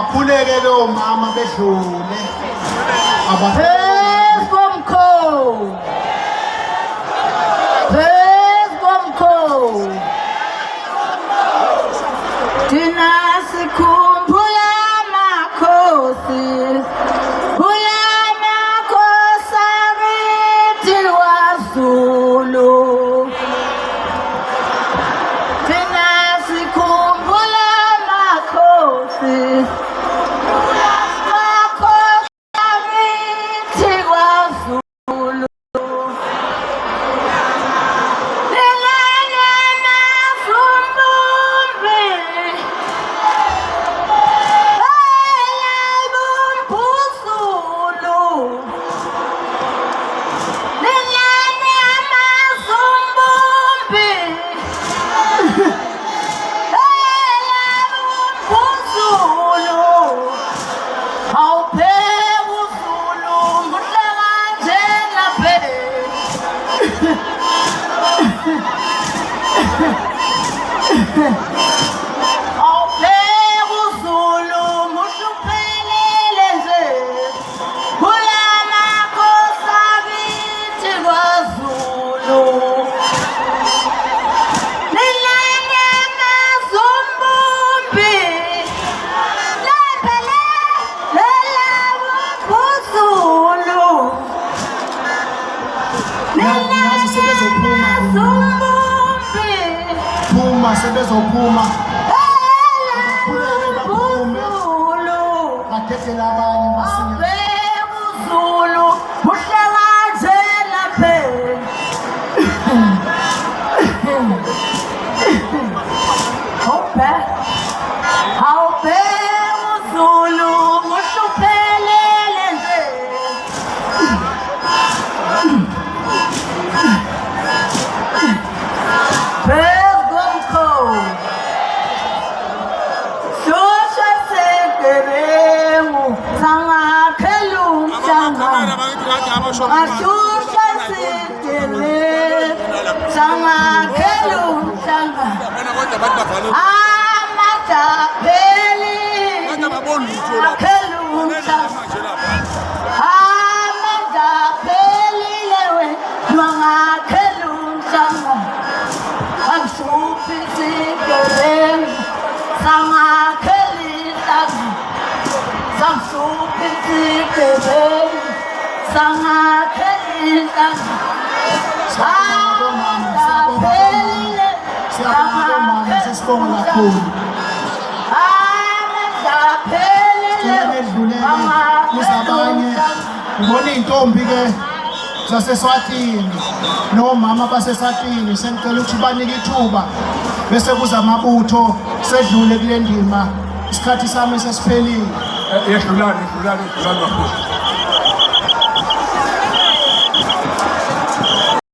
abakhuleke lo mama bedlule Thina sikhumbula makhosi akithi waZulu. Thina sikhumbula makhosi akithi waZulu. sebezophuma baphume bathethele abanye basinye uZulu uhlakazela phela awubhe uZulu uhluphelele nje Ashusha sikele sangakhelu sanga amajabeli akhelu sanga amajabeli lewe nwangakhelu sanga ashuphi sikele sangakheli sanga ashuphi sikele sangakhela siyabonga sesibonga kakhulu kuzabanye ubona iy'ntombi ke zaseSwatini nomama baseSwatini sengicela ukuthi banike ithuba bese kuza amabutho sedlule kule ndima isikhathi sami sesiphelile yedlulani